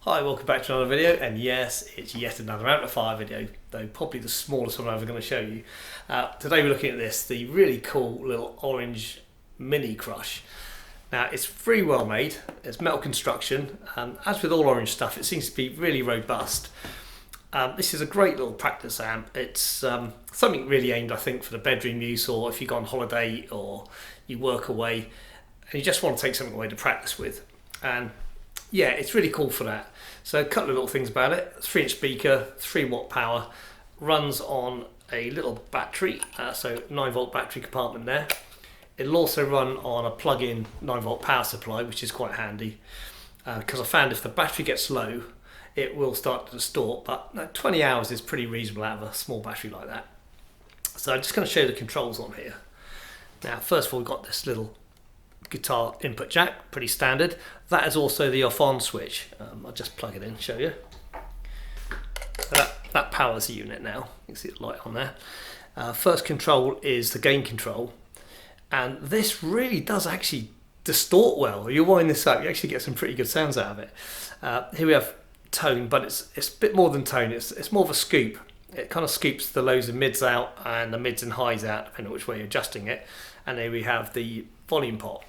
Hi, welcome back to another video, and yes, it's yet another amplifier video, though probably the smallest one I'm ever going to show you. Today we're looking at this, the really cool little orange mini crush. Now it's very well made, it's metal construction, as with all orange stuff it seems to be really robust. This is a great little practice amp. It's something really aimed, I think, for the bedroom use, or if you go on holiday or you work away and you just want to take something away to practice with. And yeah, it's really cool for that. So a couple of little things about it. 3-inch speaker, 3-watt power, runs on a little battery, so 9-volt battery compartment there. It'll also run on a plug-in 9-volt power supply, which is quite handy, because I found if the battery gets low, it will start to distort, but 20 hours is pretty reasonable out of a small battery like that. So I'm just going to show you the controls on here. Now, first of all, we've got this little guitar input jack, pretty standard. That is also the off-on switch. I'll just plug it in and show you. That powers the unit now. You can see the light on there. First control is the gain control, and this really does actually distort well. You wind this up, you actually get some pretty good sounds out of it. Here we have tone, but it's a bit more than tone. It's more of a scoop. It kind of scoops the lows and mids out and the mids and highs out, depending on which way you're adjusting it. And here we have the volume pot.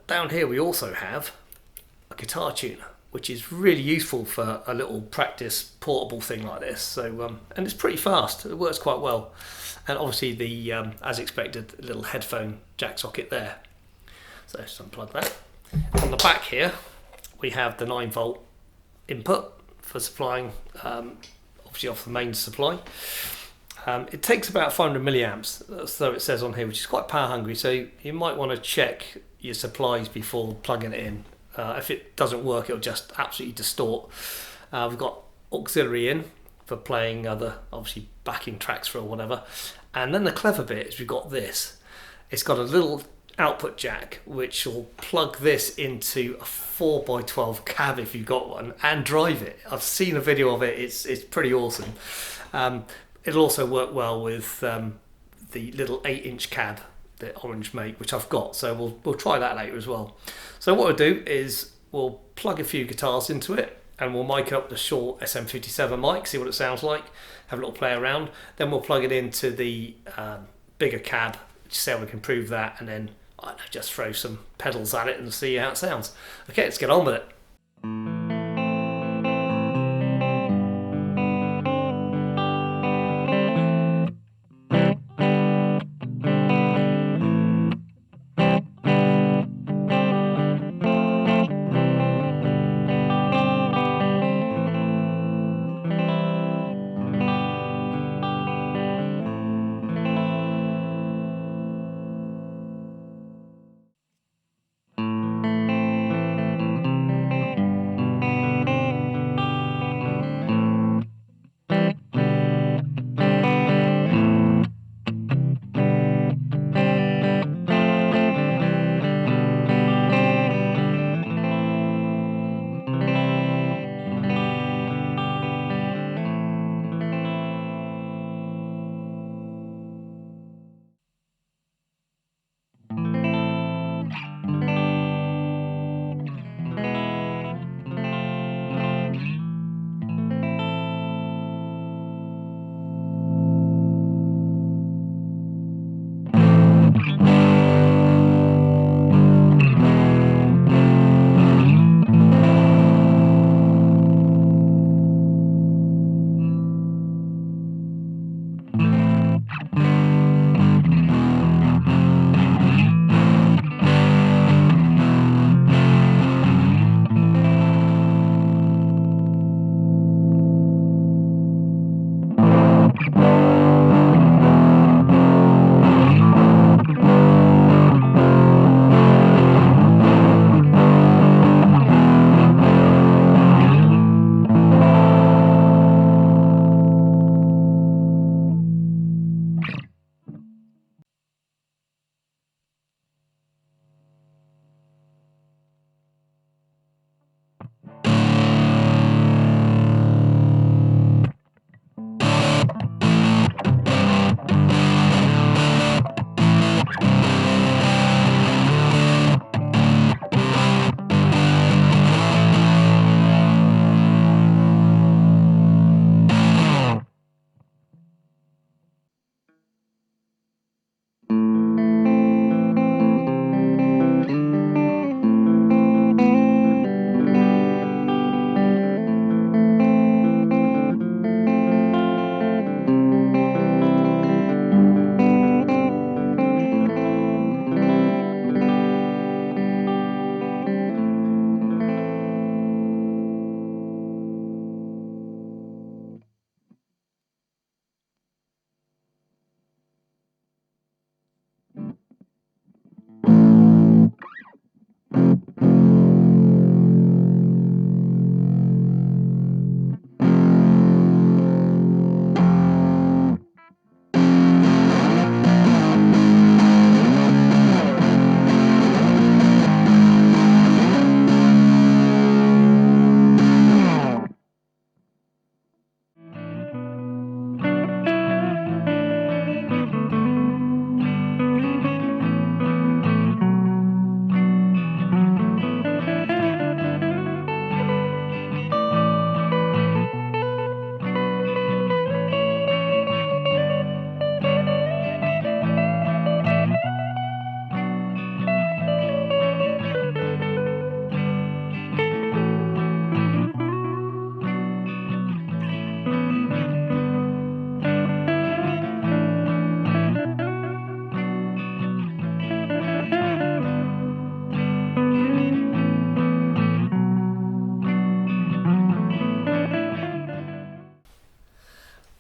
Down here we also have a guitar tuner, which is really useful for a little practice portable thing like this. So and it's pretty fast. It works quite well. And obviously the as expected, little headphone jack socket there. So just unplug that. On the back here we have the 9-volt input for supplying obviously off the main supply. It takes about 500 milliamps, so it says on here, which is quite power hungry, so you might want to check your supplies before plugging it in. If it doesn't work, it'll just absolutely distort. We've got auxiliary in for playing other, obviously, backing tracks for or whatever. And then the clever bit is we've got this. It's got a little output jack which will plug this into a 4x12 cab if you've got one and drive it. I've seen a video of it, it's pretty awesome. It'll also work well with the little 8-inch cab that Orange make, which I've got, so we'll try that later as well. So what we'll do is we'll plug a few guitars into it and we'll mic up the short SM57 mic, see what it sounds like, have a little play around. Then we'll plug it into the bigger cab, see how we can improve that, and then I don't know, just throw some pedals at it and see how it sounds. Okay, let's get on with it.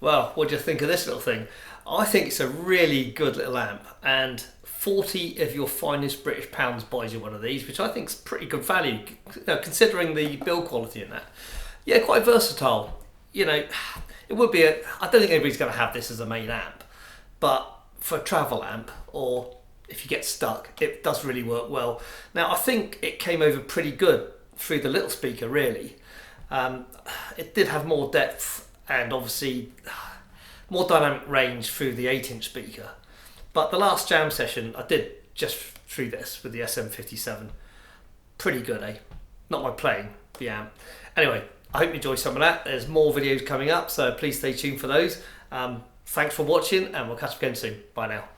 Well, what do you think of this little thing? I think it's a really good little amp, and 40 of your finest British pounds buys you one of these, which I think is pretty good value, considering the build quality in that. Yeah, quite versatile. It would be I don't think anybody's going to have this as a main amp, but for a travel amp, or if you get stuck, it does really work well. Now, I think it came over pretty good through the little speaker, really. It did have more depth and obviously more dynamic range through the 8-inch speaker. But the last jam session I did just through this with the SM57. Pretty good, eh? Not my playing, the amp. Anyway, I hope you enjoyed some of that. There's more videos coming up, so please stay tuned for those. Thanks for watching, and we'll catch up again soon. Bye now.